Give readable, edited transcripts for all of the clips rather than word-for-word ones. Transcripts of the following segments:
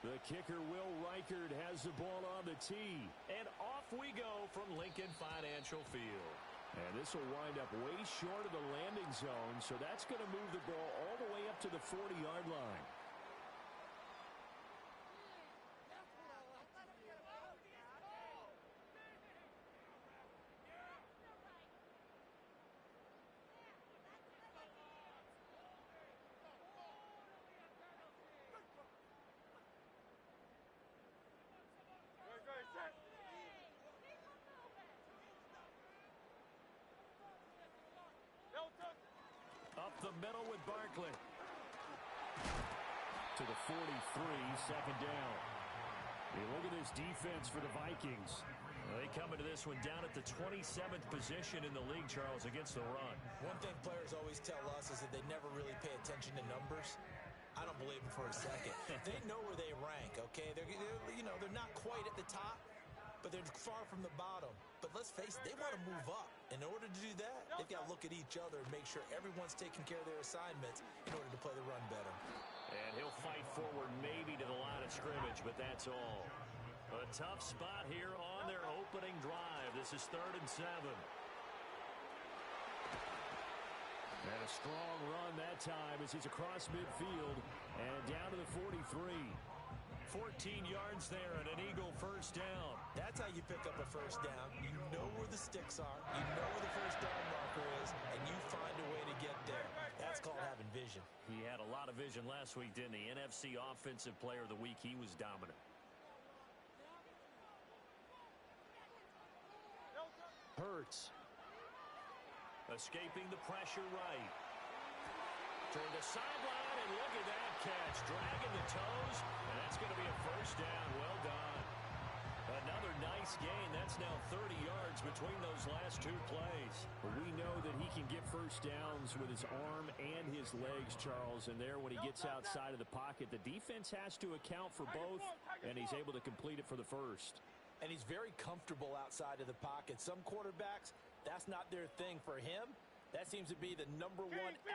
The kicker, Will Reichard, has the ball on the tee. And off we go from Lincoln Financial Field. And this will wind up way short of the landing zone, so that's going to move the ball all the way up to the 40-yard line. Up the middle with Barkley. To the 43, second down. Hey, look at this defense for the Vikings. They come into this one down at the 27th position in the league, Charles, against the run. One thing players always tell us is that they never really pay attention to numbers. I don't believe them for a second. They know where they rank, okay? They're not quite at the top, but they're far from the bottom. But let's face it, they want to move up. In order to do that, they've got to look at each other and make sure everyone's taking care of their assignments in order to play the run better. And he'll fight forward maybe to the line of scrimmage, but that's all. A tough spot here on their opening drive. This is 3rd and 7. And a strong run that time as he's across midfield and down to the 43. 14 yards there and an Eagle first down. That's how you pick up a first down. You know where the sticks are. You know where the first down marker is, and you find a way to get there. That's called having vision. He had a lot of vision last week, didn't he? NFC Offensive Player of the Week. He was dominant. Hurts. Escaping the pressure right. Toward the sideline, and look at that catch. Dragging the toes, and that's going to be a first down. Well done. Another nice gain. That's now 30 yards between those last two plays. But we know that he can get first downs with his arm and his legs, Charles. And there, when he gets outside of the pocket, the defense has to account for both, and he's able to complete it for the first. And he's very comfortable outside of the pocket. Some quarterbacks, that's not their thing. For him, that seems to be the #1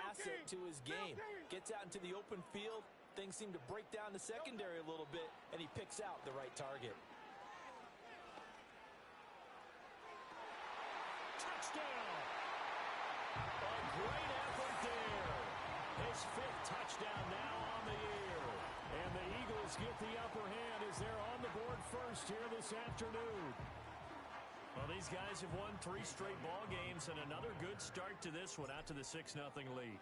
asset to his game. Gets out into the open field. Things seem to break down the secondary a little bit, and he picks out the right target. Touchdown! A great effort there. His 5th touchdown now on the year. And the Eagles get the upper hand as they're on the board first here this afternoon. Well, these guys have won 3 straight ball games, and another good start to this one out to the 6-0 lead.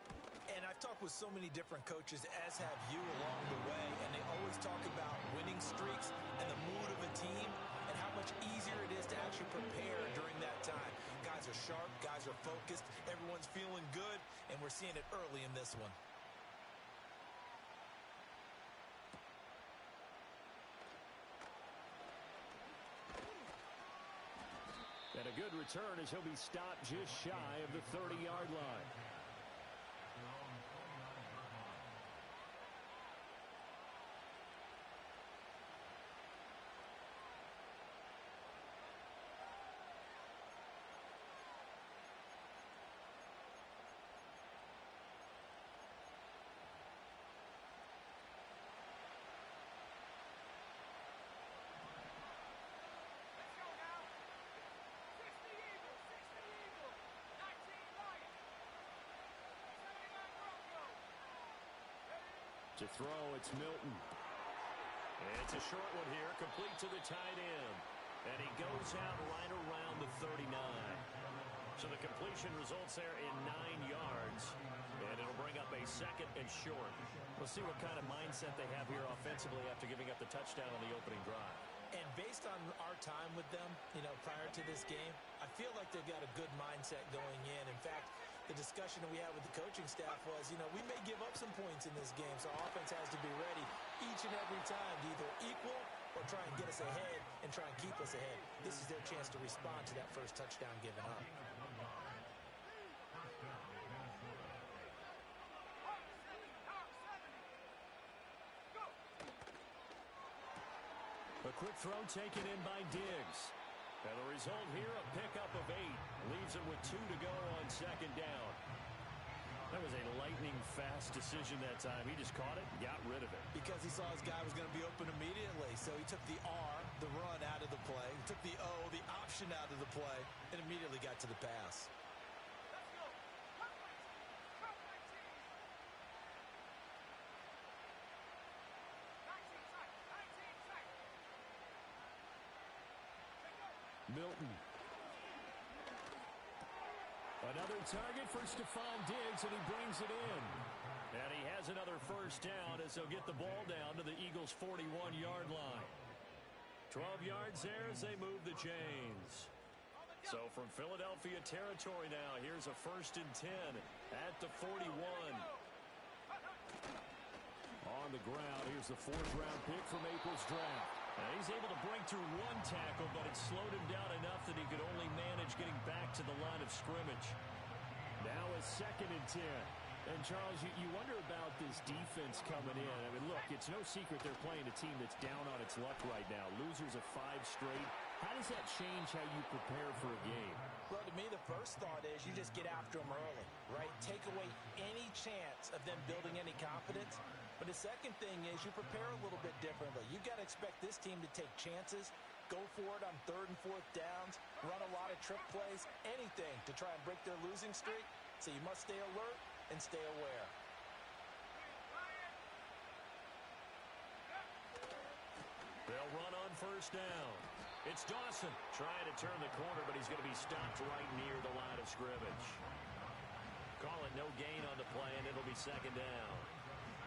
And I've talked with so many different coaches, as have you, along the way, and they always talk about winning streaks and the mood of a team and how much easier it is to actually prepare during that time. Guys are sharp, guys are focused, everyone's feeling good, and we're seeing it early in this one. And a good return as he'll be stopped just shy of the 30-yard line. To throw, it's Milton. It's a short one here, complete to the tight end. And he goes out right around the 39. So the completion results there in 9 yards. And it'll bring up a 2nd and short. We'll see what kind of mindset they have here offensively after giving up the touchdown on the opening drive. And based on our time with them, prior to this game, I feel like they've got a good mindset going in. In fact, the discussion that we had with the coaching staff was, we may give up some points in this game, so our offense has to be ready each and every time to either equal or try and get us ahead and try and keep us ahead. This is their chance to respond to that first touchdown given up. A quick throw taken in by Diggs. And the result here, a pickup of 8. Leaves it with 2 to go on 2nd down. That was a lightning-fast decision that time. He just caught it and got rid of it. Because he saw his guy was going to be open immediately. So he took the R, the run, out of the play. He took the O, the option, out of the play, and immediately got to the pass. Milton. Another target for Stephon Diggs, and he brings it in. And he has another first down as they'll get the ball down to the Eagles' 41-yard line. 12 yards there as they move the chains. So from Philadelphia territory now, here's a 1st and 10 at the 41. On the ground, here's the 4th-round pick from April's draft. And he's able to break through one tackle, but it slowed him down enough that he could only manage getting back to the line of scrimmage. Now a 2nd and 10. And, Charles, you wonder about this defense coming in. I mean, look, it's no secret they're playing a team that's down on its luck right now. Losers of 5 straight. How does that change how you prepare for a game? Well, to me, the first thought is you just get after them early, right? Take away any chance of them building any confidence. But the second thing is you prepare a little bit differently. You've got to expect this team to take chances, go for it on 3rd and 4th downs, run a lot of trick plays, anything to try and break their losing streak. So you must stay alert and stay aware. They'll run on 1st down. It's Dawson trying to turn the corner, but he's going to be stopped right near the line of scrimmage. Call it no gain on the play, and it'll be 2nd down.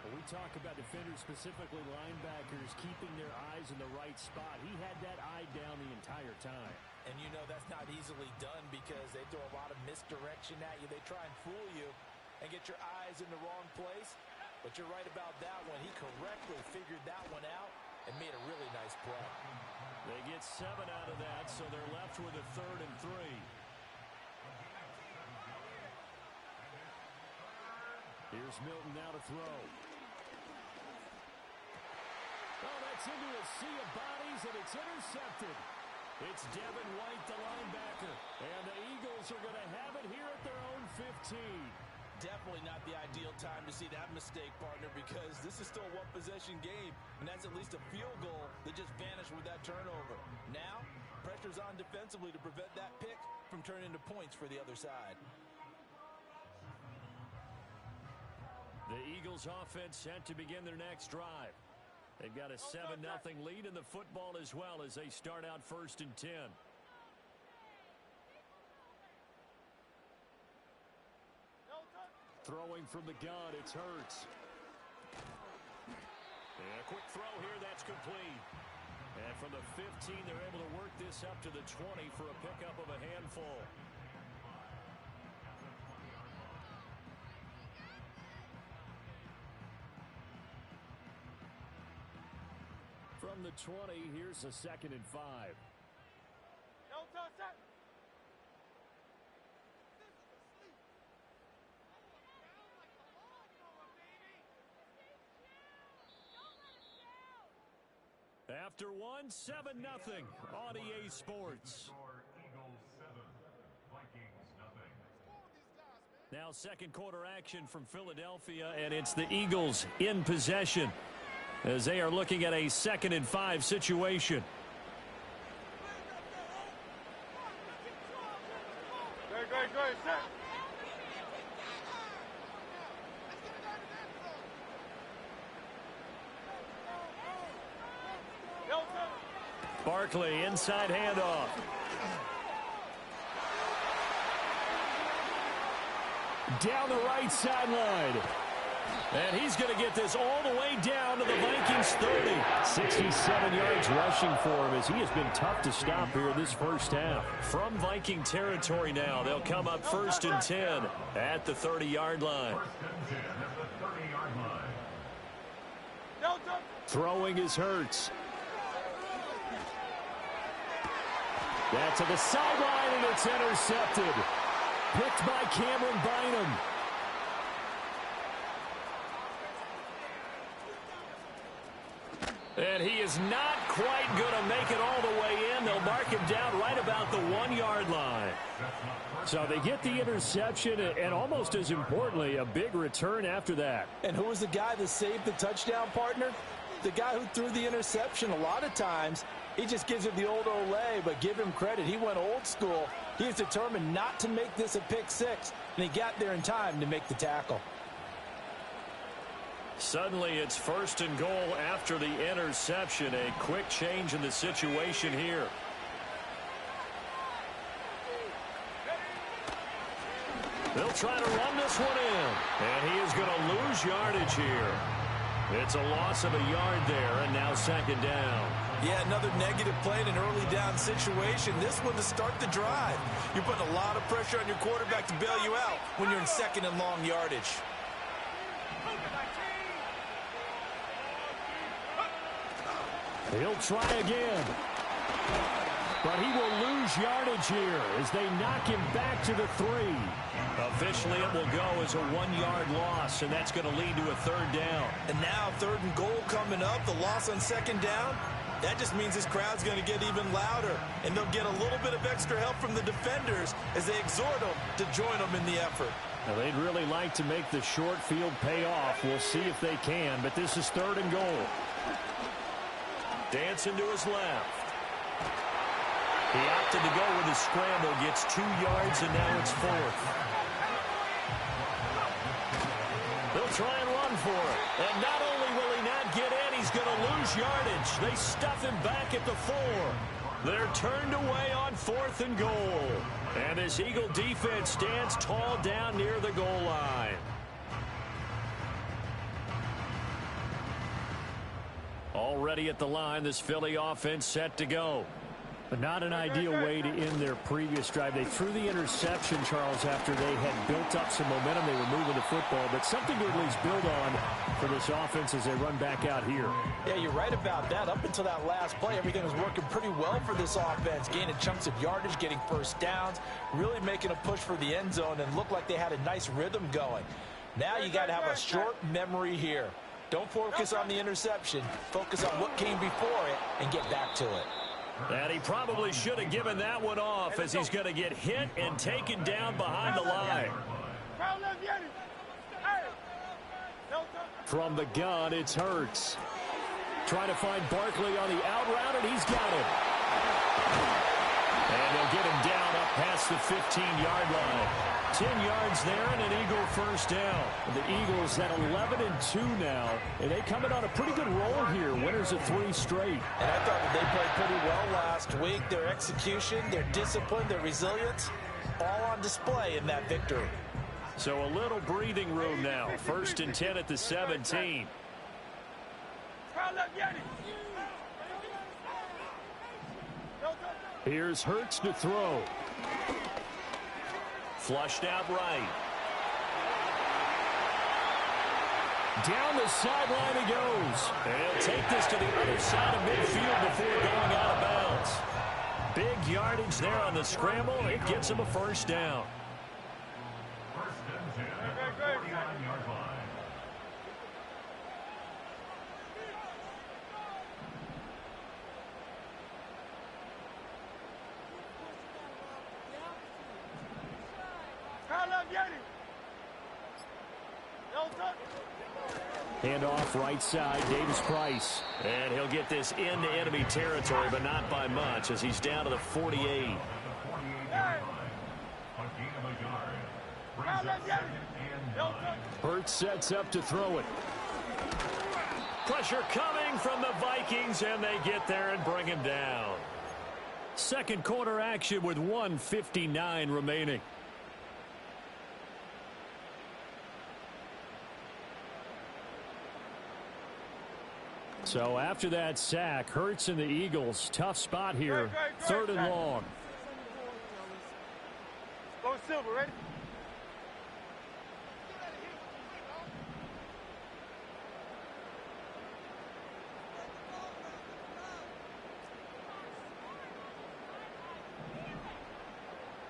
When we talk about defenders, specifically linebackers, keeping their eyes in the right spot. He had that eye down the entire time. And you know that's not easily done because they throw a lot of misdirection at you. They try and fool you and get your eyes in the wrong place. But you're right about that one. He correctly figured that one out and made a really nice play. They get 7 out of that, so they're left with a 3rd and 3. Here's Milton now to throw. Oh, that's into a sea of bodies, and it's intercepted. It's Devin White, the linebacker. And the Eagles are going to have it here at their own 15. Definitely not the ideal time to see that mistake, partner, because this is still a one-possession game, and that's at least a field goal that just vanished with that turnover. Now, pressure's on defensively to prevent that pick from turning into points for the other side. The Eagles offense set to begin their next drive. They've got a 7-0 lead in the football as well as they start out 1st and 10. Throwing from the gun, it's Hurts. And a quick throw here, that's complete. And from the 15, they're able to work this up to the 20 for a pickup of a handful. From the 20, here's a 2nd and 5. After one, 7-0 on EA Sports. Now 2nd quarter action from Philadelphia, and it's the Eagles in possession as they are looking at a 2nd and 5 situation. Great, set. Barkley, inside handoff. Down the right sideline. And he's going to get this all the way down to the Vikings 30. 67 yards rushing for him as he has been tough to stop here this first half. From Viking territory now, they'll come up 1st and 10 at the 30-yard line. Throwing is Hurts. That's to the sideline, and it's intercepted. Picked by Cameron Bynum. And he is not quite going to make it all the way in. They'll mark him down right about the 1-yard line. So they get the interception, and almost as importantly, a big return after that. And who was the guy that saved the touchdown, partner? The guy who threw the interception. A lot of times, he just gives it the old Olay, but give him credit. He went old school. He was determined not to make this a pick six, and he got there in time to make the tackle. Suddenly, it's 1st and goal after the interception. A quick change in the situation here. They'll try to run this one in. And he is going to lose yardage here. It's a loss of a yard there, and now 2nd down. Yeah, another negative play in an early down situation. This one to start the drive. You're putting a lot of pressure on your quarterback to bail you out when you're in 2nd and long yardage. He'll try again. But he will lose yardage here as they knock him back to the 3. Officially, it will go as a 1-yard loss, and that's going to lead to a 3rd down. And now 3rd and goal coming up. The loss on 2nd down. That just means this crowd's going to get even louder. And they'll get a little bit of extra help from the defenders as they exhort them to join them in the effort. Now, they'd really like to make the short field pay off. We'll see if they can, but this is 3rd and goal. Dancing to his left. He opted to go with a scramble, gets 2 yards, and now it's 4th. They'll try and run for it. And not only will he not get in, he's going to lose yardage. They stuff him back at the 4. They're turned away on 4th and goal. And this Eagle defense stands tall down near the goal line. Already at the line, this Philly offense set to go. But not an ideal way to end their previous drive. They threw the interception, Charles, after they had built up some momentum. They were moving the football, but something to at least build on for this offense as they run back out here. Yeah, you're right about that. Up until that last play, everything was working pretty well for this offense. Gaining chunks of yardage, getting 1st downs, really making a push for the end zone, and looked like they had a nice rhythm going. Now you got to have a short memory here. Don't focus on the interception. Focus on what came before it and get back to it. And he probably should have given that one off as he's going to get hit and taken down behind the line. From the gun, it's Hurts. Trying to find Barkley on the out route, and he's got him. And they'll get him down up past the 15-yard line. 10 yards there and an Eagle 1st down. The Eagles at 11-2 now, and they come in on a pretty good roll here. Winners of 3 straight. And I thought that they played pretty well last week. Their execution, their discipline, their resilience, all on display in that victory. So a little breathing room now. 1st and 10 at the 17. Here's Hurts to throw. Flushed out right. Down the sideline he goes. And he'll take this to the other side of midfield before going out of bounds. Big yardage there on the scramble. It gets him a 1st down. Hand off right side, Davis Price. And he'll get this into enemy territory, but not by much as he's down to the 48. Hurts sets up to throw it. Pressure coming from the Vikings, and they get there and bring him down. 2nd quarter action with 1:59 remaining. So after that sack, Hurts and the Eagles, tough spot here, 3rd and long. Go Silver, ready?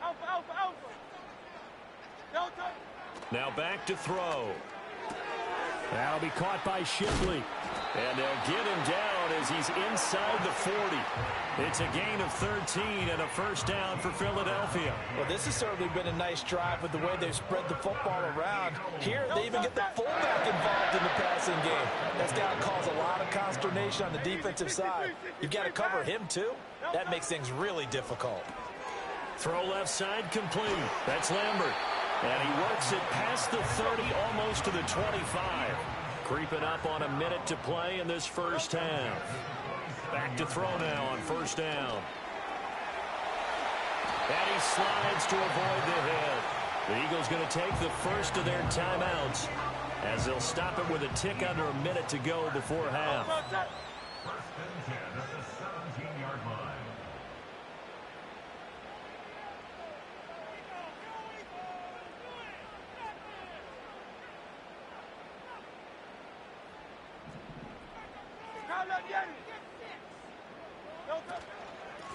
Alpha. Delta. Now back to throw. That'll be caught by Shipley. And they'll get him down down as he's inside the 40. It's a gain of 13 and a first down for Philadelphia. Well, this has certainly been a nice drive with the way they've spread the football around. Here, they even get the fullback involved in the passing game. That's got to cause a lot of consternation on the defensive side. You've got to cover him, too. That makes things really difficult. Throw left side complete. That's Lambert. And he works it past the 30, almost to the 25. Creeping up on a minute to play in this first half. Back to throw now on first down. And he slides to avoid the hit. The Eagles going to take the first of their timeouts as they'll stop it with a tick under a minute to go before half.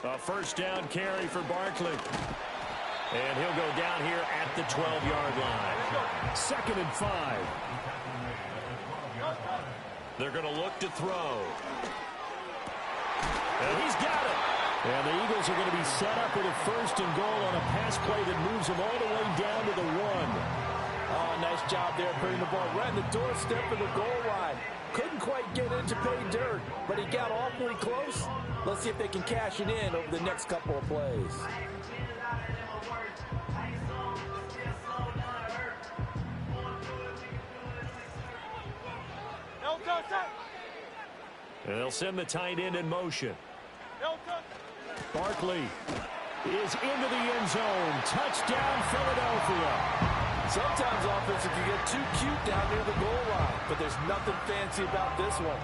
A first down carry for Barkley. And he'll go down here at the 12-yard line. 2nd and 5. They're going to look to throw. And he's got it. And the Eagles are going to be set up with a 1st and goal on a pass play that moves them all the way down to the 1. Oh, nice job there putting the ball right in the doorstep of the goal line. Couldn't quite get in to pay dirt, but he got awfully close. Let's see if they can cash it in over the next couple of plays. And they'll send the tight end in motion. Barkley is into the end zone. Touchdown, Philadelphia. Sometimes offensive can get too cute down near the goal line, but there's nothing fancy about this one.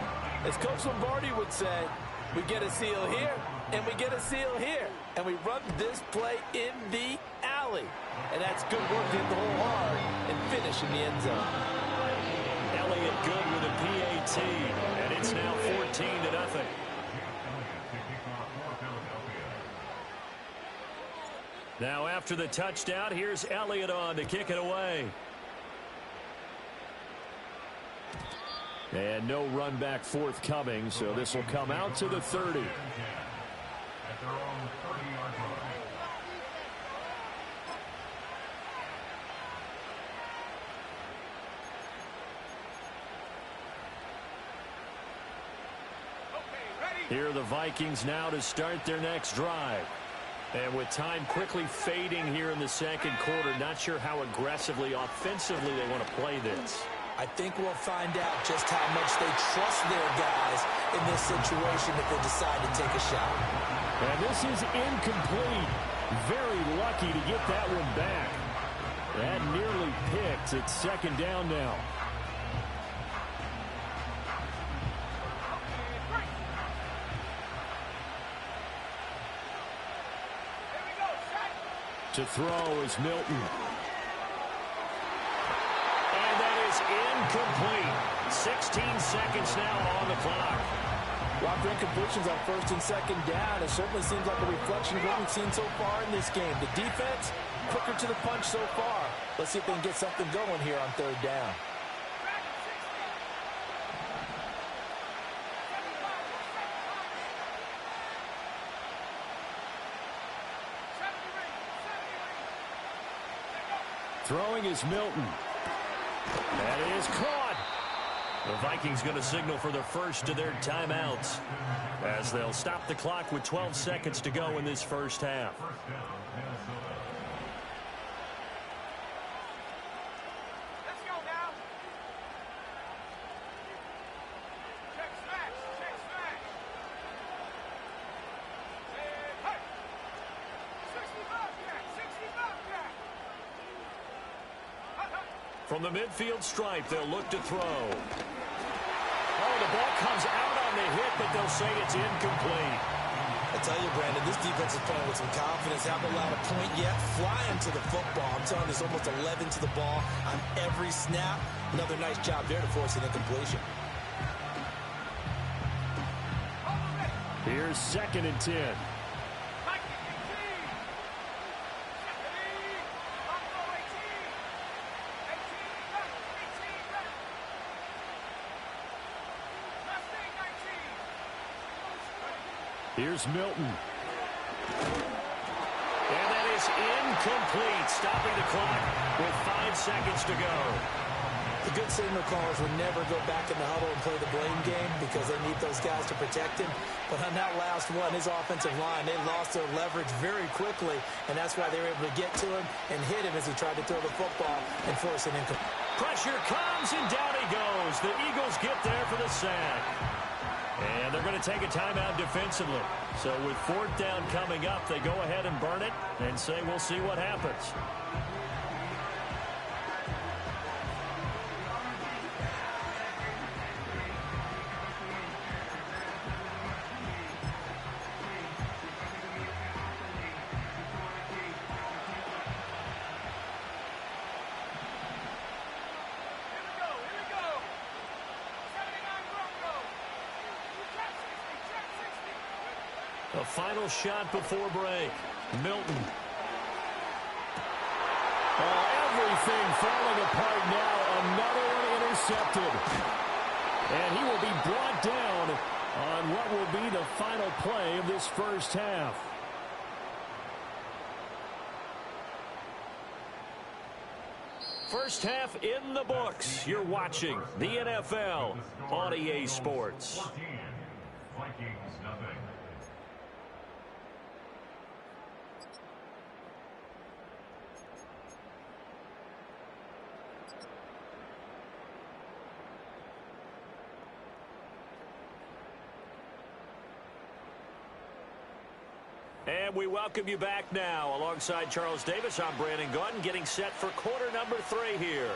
As Coach Lombardi would say, we get a seal here, and we get a seal here, and we run this play in the alley. And that's good work to hit the hole hard and finish in the end zone. Elliott good with a PAT, and it's now 14-0. Now after the touchdown, here's Elliott on to kick it away. And no run back forthcoming, so this will come out to the 30. Here are the Vikings now to start their next drive. And with time quickly fading here in the second quarter, not sure how aggressively, offensively they want to play this. I think we'll find out just how much they trust their guys in this situation if they decide to take a shot. And this is incomplete. Very lucky to get that one back. That nearly picked. It's 2nd down now. To throw is Milton. And that is incomplete. 16 seconds now on the clock. While for incompletions on 1st and 2nd down, it certainly seems like a reflection of what we've seen so far in this game. The defense, quicker to the punch so far. Let's see if they can get something going here on 3rd down. Throwing is Milton. That is caught. The Vikings going to signal for the first of their timeouts as they'll stop the clock with 12 seconds to go in this first half. Let's go now. Check smash. Check smash. Hey. 65 back. 65 back. From the midfield stripe, they'll look to throw. Oh, the ball comes out on the hit, but they'll say it's incomplete. I tell you, Brandon, this defense is playing with some confidence. Haven't allowed a point yet. Flying to the football. I'm telling you, there's almost 11 to the ball on every snap. Another nice job there to force an incompletion. Here's 2nd and 10. Here's Milton. And that is incomplete, stopping the clock with 5 seconds to go. The good signal callers would never go back in the huddle and play the blame game because they need those guys to protect him. But on that last one, his offensive line, they lost their leverage very quickly, and that's why they were able to get to him and hit him as he tried to throw the football and force an incomplete. Pressure comes, and down he goes. The Eagles get there for the sack. And they're going to take a timeout defensively. So with 4th down coming up, they go ahead and burn it and say we'll see what happens. A final shot before break. Milton. Oh, everything falling apart now. Another one intercepted. And he will be brought down on what will be the final play of this first half. First half in the books. You're watching the NFL on EA Sports. Vikings nothing. And we welcome you back now. Alongside Charles Davis, I'm Brandon Gaudin, getting set for quarter number 3 here.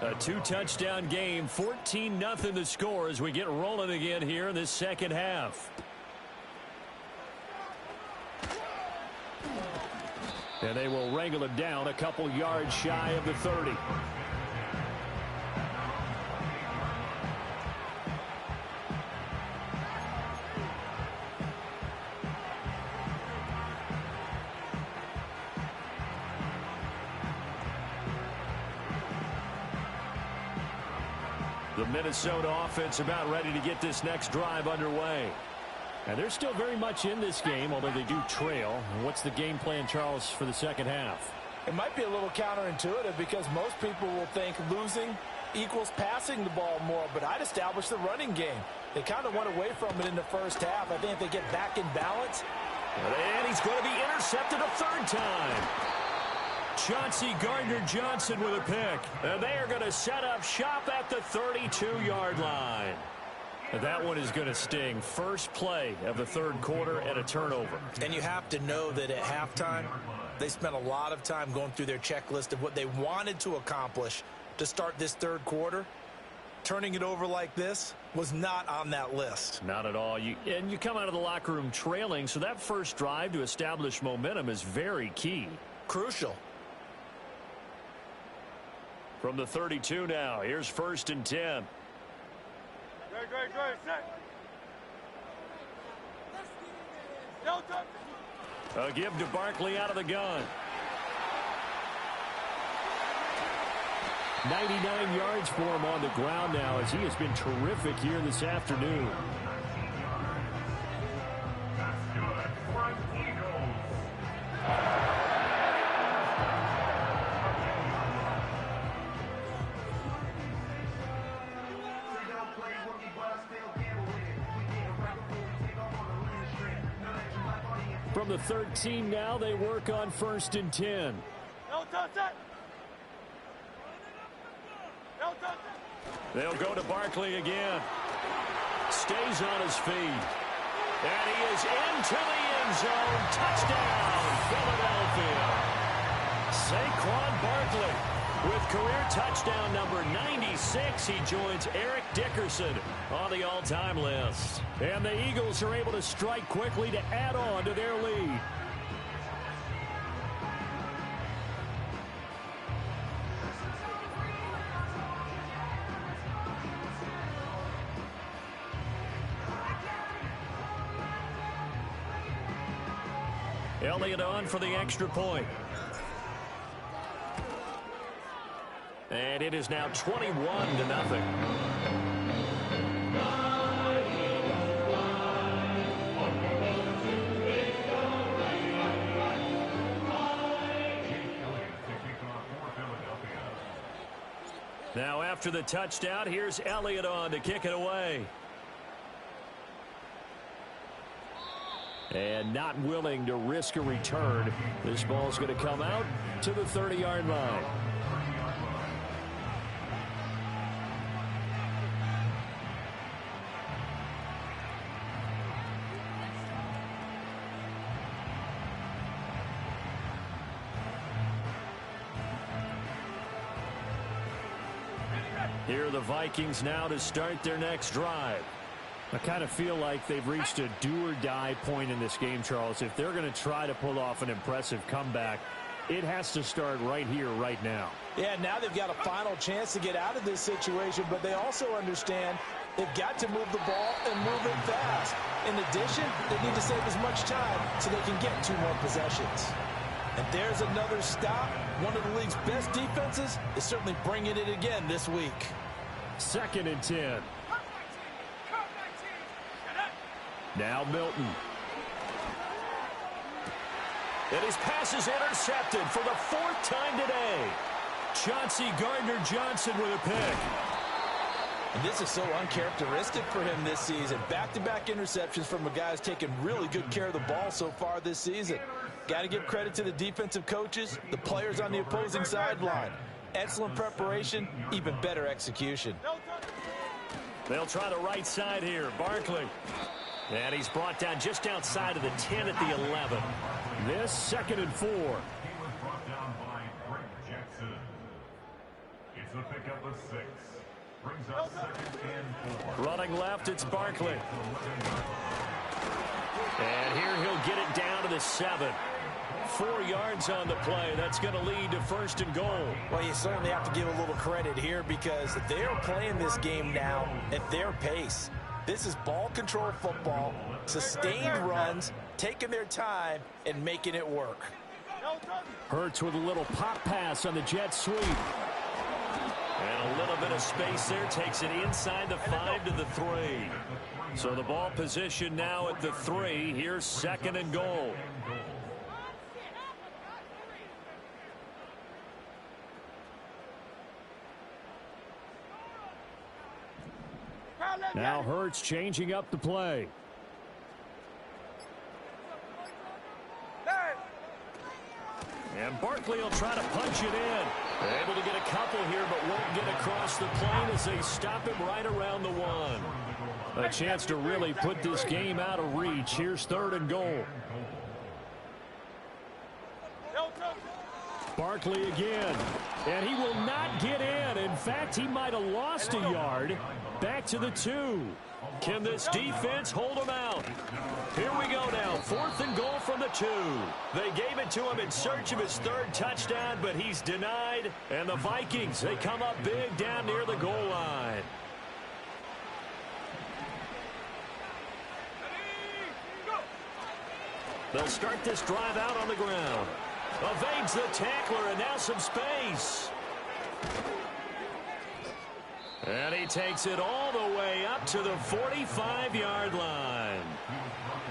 A 2-touchdown game, 14-0 the score as we get rolling again here in this second half. And they will wrangle it down a couple yards shy of the 30. The Minnesota offense about ready to get this next drive underway. And they're still very much in this game, although they do trail. What's the game plan, Charles, for the second half? It might be a little counterintuitive because most people will think losing equals passing the ball more, but I'd establish the running game. They kind of went away from it in the first half. I think if they get back in balance. And he's going to be intercepted a 3rd time. Chauncey Gardner-Johnson with a pick. And they are going to set up shop at the 32-yard line. That one is going to sting. First play of the 3rd quarter and a turnover. And you have to know that at halftime, they spent a lot of time going through their checklist of what they wanted to accomplish to start this 3rd quarter. Turning it over like this was not on that list. Not at all. You come out of the locker room trailing, so that first drive to establish momentum is very key. Crucial. From the 32 now, here's 1st and 10. A give to Barkley out of the gun. 99 yards for him on the ground now as he has been terrific here this afternoon. That's good for the Eagles. From the 13 now, they work on 1st and 10. They'll go to Barkley again. Stays on his feet. And he is into the end zone. Touchdown, Philadelphia. Saquon Barkley with career touchdown number 96. He joins Eric Dickerson on the all-time list. And the Eagles are able to strike quickly to add on to their lead. Elliott on for the extra point. And it is now 21-0. Now after the touchdown, here's Elliott on to kick it away. And not willing to risk a return. This ball's going to come out to the 30-yard line. Here are the Vikings now to start their next drive. I kind of feel like they've reached a do-or-die point in this game, Charles. If they're going to try to pull off an impressive comeback, it has to start right here, right now. Yeah, now they've got a final chance to get out of this situation, but they also understand they've got to move the ball and move it fast. In addition, they need to save as much time so they can get 2 more possessions. And there's another stop. One of the league's best defenses is certainly bringing it again this week. 2nd and 10. Now Milton. And his pass is intercepted for the 4th time today. Chauncey Gardner-Johnson with a pick. And this is so uncharacteristic for him this season. Back-to-back interceptions from a guy who's taken really good care of the ball so far this season. Got to give credit to the defensive coaches, the players on the opposing sideline. Excellent preparation, even better execution. They'll try the right side here. Barkley. And he's brought down just outside of the 10 at the 11. This 2nd and 4. He was brought down by Greg Jackson. It's a pickup of 6. Brings up 2nd and 4. Running left, it's Barkley. And here he'll get it down to the 7. 4 yards on the play. That's going to lead to 1st and goal. Well, you certainly have to give a little credit here because they're playing this game now at their pace. This is ball control football, sustained runs, taking their time, and making it work. Hurts with a little pop pass on the jet sweep. And a little bit of space there. Takes it inside the 5 to the 3. So the ball position now at the 3. Here's 2nd and goal. Now Hurts changing up the play. And Barkley will try to punch it in. Able to get a couple here, but won't get across the plane as they stop him right around the 1. A chance to really put this game out of reach. Here's 3rd and goal. Barkley again. And he will not get in. In fact, he might have lost a yard. Back to the 2. Can this defense hold him out? Here we go now. 4th and goal from the 2. They gave it to him in search of his 3rd touchdown, but he's denied. And the Vikings, they come up big down near the goal line. They'll start this drive out on the ground. Evades the tackler, and now some space. And he takes it all the way up to the 45-yard line.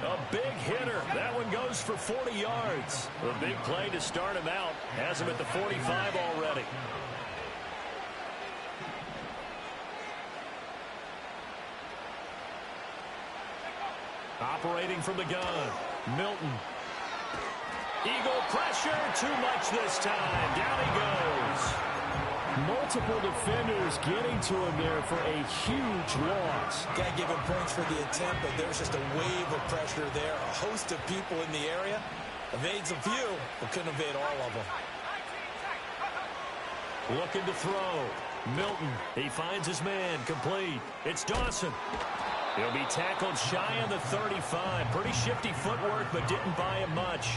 A big hitter. That one goes for 40 yards. A big play to start him out. Has him at the 45 already. Operating from the gun. Milton. Eagle pressure. Too much this time. Down he goes. Multiple defenders getting to him there for a huge loss. Got to give him points for the attempt, but there's just a wave of pressure there. A host of people in the area. Evades a few, but couldn't evade all of them. Looking to throw. Milton. He finds his man. Complete. It's Dawson. He'll be tackled shy of the 35. Pretty shifty footwork, but didn't buy him much.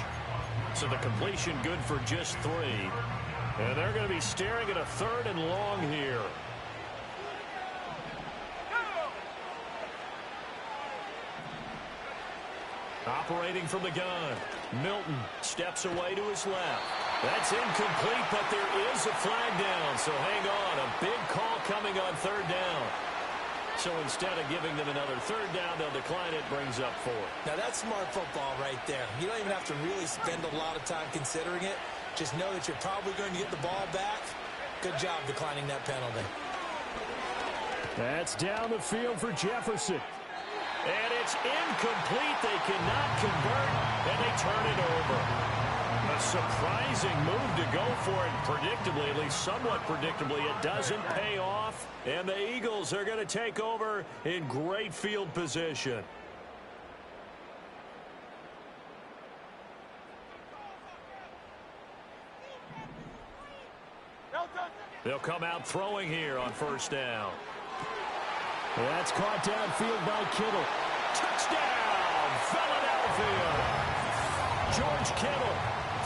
So the completion good for just 3. And they're going to be staring at a 3rd and long here. Operating from the gun. Milton steps away to his left. That's incomplete, but there is a flag down. So hang on. A big call coming on third down. So instead of giving them another third down, they'll decline it, brings up 4. Now, that's smart football right there. You don't even have to really spend a lot of time considering it. Just know that you're probably going to get the ball back. Good job declining that penalty. That's down the field for Jefferson. And it's incomplete. They cannot convert, and they turn it over. A surprising move to go for it. Predictably, at least somewhat predictably, it doesn't pay off. And the Eagles are going to take over in great field position. They'll come out throwing here on first down. That's caught downfield by Kittle. Touchdown, Philadelphia. George Kittle,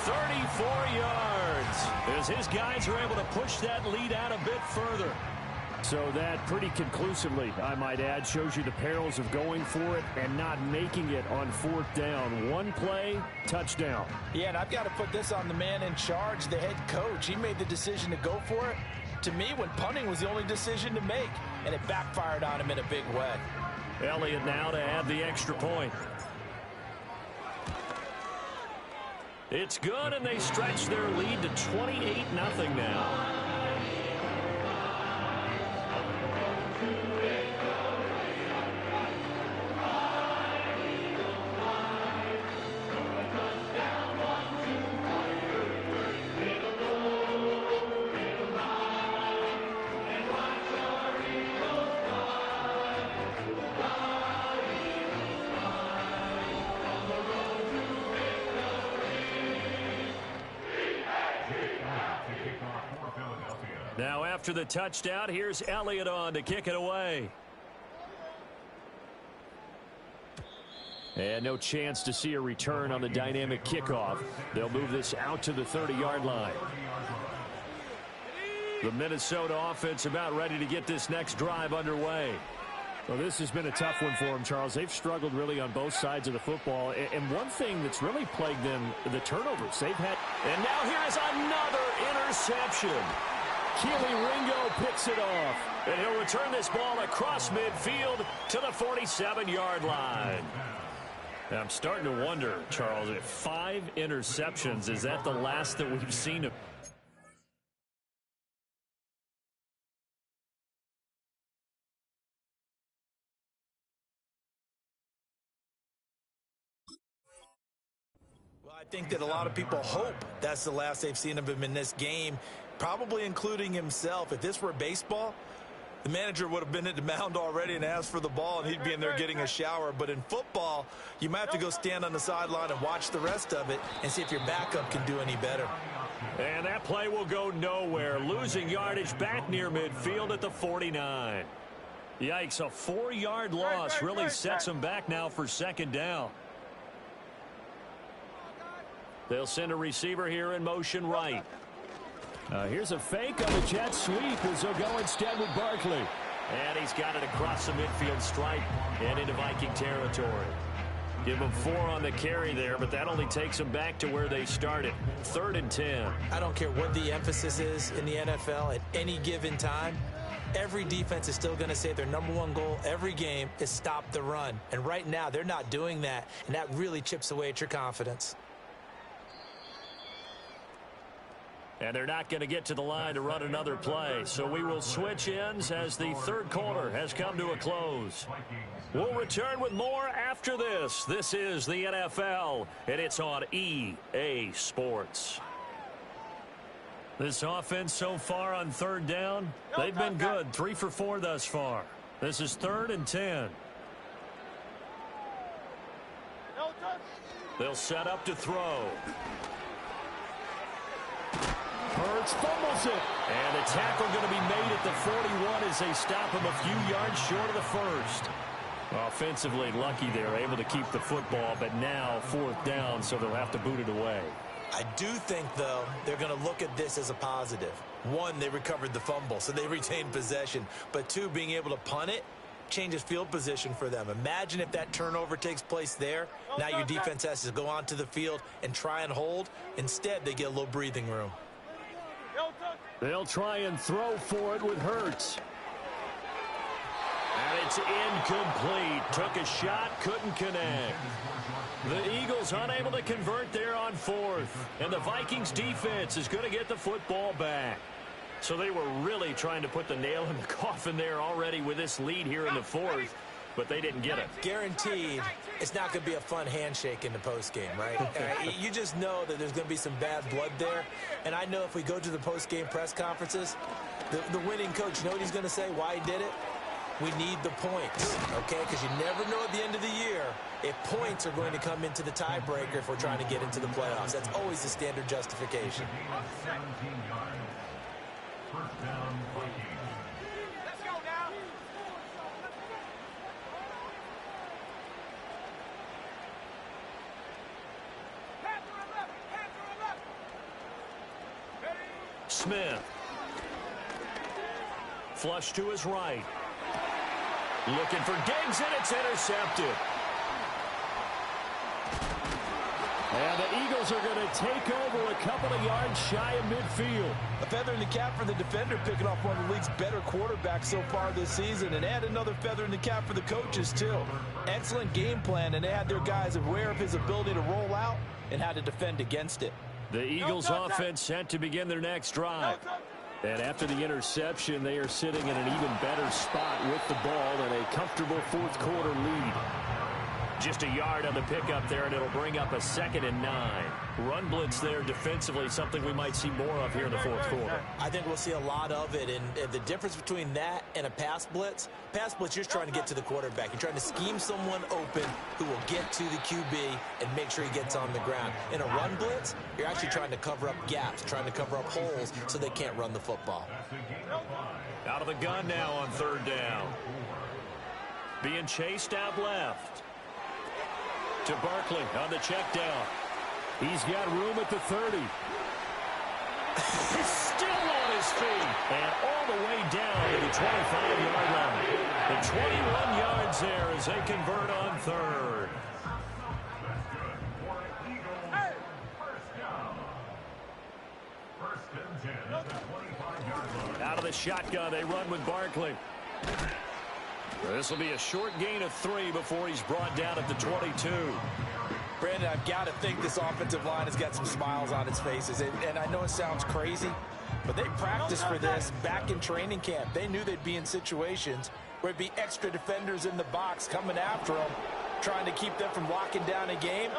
34 yards. As his guys are able to push that lead out a bit further. So that pretty conclusively, I might add, shows you the perils of going for it and not making it on fourth down. One play, touchdown. Yeah, and I've got to put this on the man in charge, the head coach. He made the decision to go for it. To me, when punting was the only decision to make, and it backfired on him in a big way. Elliott now to add the extra point. It's good, and they stretch their lead to 28-0 now. Now after the touchdown, here's Elliott on to kick it away. And no chance to see a return on the dynamic kickoff. They'll move this out to the 30-yard line. The Minnesota offense about ready to get this next drive underway. Well, this has been a tough one for them, Charles. They've struggled really on both sides of the football. And one thing that's really plagued them, the turnovers. They've had. And now here is another interception. Keely Ringo picks it off. And he'll return this ball across midfield to the 47-yard line. Now, I'm starting to wonder, Charles, if 5 interceptions, is that the last that we've seen of? Well, I think that a lot of people hope that's the last they've seen of him in this game, probably including himself. If this were baseball, the manager would have been at the mound already and asked for the ball, and he'd be in there getting a shower. But in football, you might have to go stand on the sideline and watch the rest of it and see if your backup can do any better. And that play will go nowhere. Losing yardage back near midfield at the 49. Yikes, a 4-yard loss really sets them back now for second down. They'll send a receiver here in motion right. Here's a fake on the jet sweep as they'll go instead with Barkley. And he's got it across the midfield stripe and into Viking territory. Give him 4 on the carry there, but that only takes them back to where they started. 3rd and 10. I don't care what the emphasis is in the NFL at any given time. Every defense is still going to say their #1 goal every game is stop the run. And right now, they're not doing that, and that really chips away at your confidence. And they're not going to get to the line to run another play. So we will switch ends as the third quarter has come to a close. We'll return with more after this. This is the NFL, and it's on EA Sports. This offense so far on third down, they've been good. 3 for 4 thus far. This is 3rd and 10. They'll set up to throw. Hurts fumbles it. And the tackle going to be made at the 41 as they stop him a few yards short of the first. Offensively lucky they're able to keep the football, but now 4th down, so they'll have to boot it away. I do think, though, they're going to look at this as a positive. 1, they recovered the fumble, so they retained possession. But 2, being able to punt it, changes field position for them. Imagine if that turnover takes place there. Now your defense has to go onto the field and try and hold. Instead, they get a little breathing room. They'll try and throw for it with Hurts. And it's incomplete. Took a shot, couldn't connect. The Eagles unable to convert there on fourth. And the Vikings defense is going to get the football back. So they were really trying to put the nail in the coffin there already with this lead here in the fourth. But they didn't get it. Guaranteed, it's not going to be a fun handshake in the postgame, right? You just know that there's going to be some bad blood there. And I know if we go to the postgame press conferences, the winning coach, you know what he's going to say, why he did it? We need the points, okay? Because you never know at the end of the year if points are going to come into the tiebreaker if we're trying to get into the playoffs. That's always the standard justification. 17 yards. First down, Vikings. Let's go now. Panther 11. Ready? Smith. Flush to his right. Looking for Diggs, and it's intercepted. And the Eagles are going to take over a couple of yards shy of midfield. A feather in the cap for the defender, picking off one of the league's better quarterbacks so far this season, and add another feather in the cap for the coaches, too. Excellent game plan, and they had their guys aware of his ability to roll out and how to defend against it. The Eagles offense set to begin their next drive. And after the interception, they are sitting in an even better spot with the ball and a comfortable fourth quarter lead. Just a yard on the pickup there, and it'll bring up a 2nd and 9. Run blitz there defensively, something we might see more of here in the fourth quarter. I think we'll see a lot of it, and the difference between that and a pass blitz, you're just trying to get to the quarterback. You're trying to scheme someone open who will get to the QB and make sure he gets on the ground. In a run blitz, you're actually trying to cover up gaps, trying to cover up holes so they can't run the football. Out of the gun now on 3rd down. Being chased out left. To Barkley on the check down. He's got room at the 30. He's still on his feet. And all the way down to the 25-yard line. The 21 yards there as they convert on 3rd. That's good for an Eagles first down. 1st and 10 at the 25-yard line. Out of the shotgun, they run with Barkley. This will be a short gain of 3 before he's brought down at the 22. Brandon, I've got to think this offensive line has got some smiles on its faces. And I know it sounds crazy, but they practiced for this back in training camp. They knew they'd be in situations where it'd be extra defenders in the box coming after them, trying to keep them from locking down a game.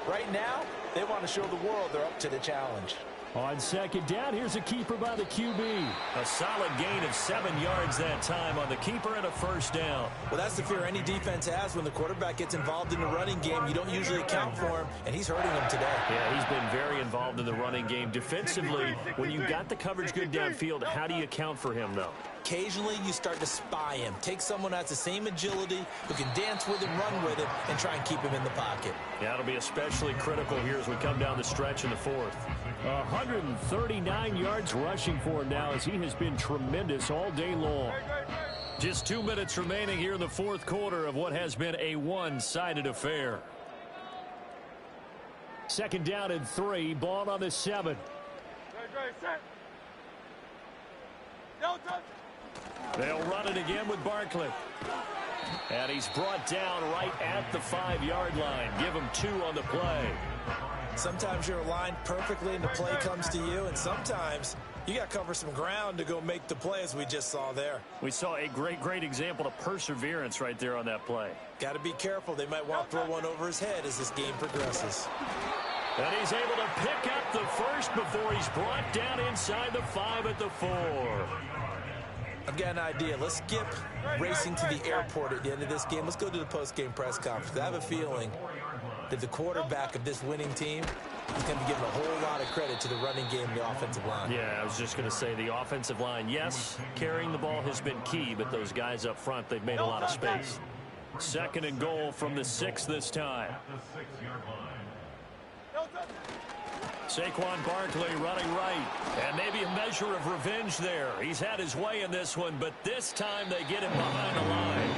Right now, they want to show the world they're up to the challenge. On 2nd down, here's a keeper by the QB. A solid gain of 7 yards that time on the keeper and a 1st down. Well, that's the fear any defense has when the quarterback gets involved in the running game. You don't usually account for him, and he's hurting them today. Yeah, he's been very involved in the running game. Defensively, when you got the coverage good downfield, how do you account for him, though? Occasionally, you start to spy him. Take someone who has the same agility, who can dance with him, run with him, and try and keep him in the pocket. Yeah, it'll be especially critical here as we come down the stretch in the 4th. 139 yards rushing for him now as he has been tremendous all day long. Just 2 minutes remaining here in the 4th quarter of what has been a one-sided affair. 2nd down and 3, ball on the 7. They'll run it again with Barkley. And he's brought down right at the 5-yard line. Give him 2 on the play. Sometimes you're aligned perfectly and the play comes to you, and sometimes you got to cover some ground to go make the play, as we just saw there. We saw a great example of perseverance right there on that play. Got to be careful. They might want to throw one over his head as this game progresses. And he's able to pick up the 1st before he's brought down inside the 5 at the 4. I've got an idea. Let's skip racing to the airport at the end of this game. Let's go to the post-game press conference. I have a feeling that the quarterback of this winning team is going to be giving a whole lot of credit to the running game and the offensive line. Yeah, I was just going to say the offensive line, yes, carrying the ball has been key, but those guys up front, they've made a lot of space. 2nd and goal from the 6 this time. Saquon Barkley running right. And maybe a measure of revenge there. He's had his way in this one, but this time they get him behind the line.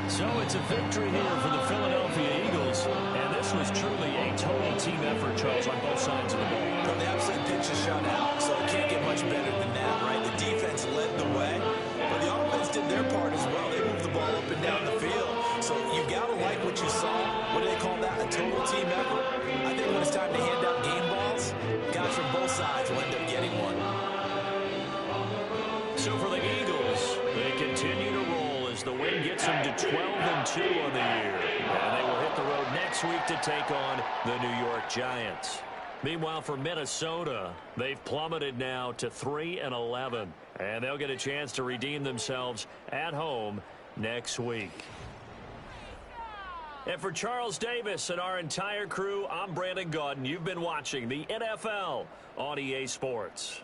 So it's a victory here for the Philadelphia Eagles. And this was truly a total team effort, Charles, on both sides of the ball. From the outside pitch is shut out, so it can't get much better than that, right? The defense led the way, but the offense did their part as well. They moved the ball up and down the field. So you got to like what you saw. What do they call that? A total team effort? I think when it's time to hand out game balls, guys from both sides will end up getting one. So for the Eagles, they continue to roll as the win gets them to 12-2 on the year. And they will hit the road next week to take on the New York Giants. Meanwhile, for Minnesota, they've plummeted now to 3-11. And they'll get a chance to redeem themselves at home next week. And for Charles Davis and our entire crew, I'm Brandon Gaudin. You've been watching the NFL on EA Sports.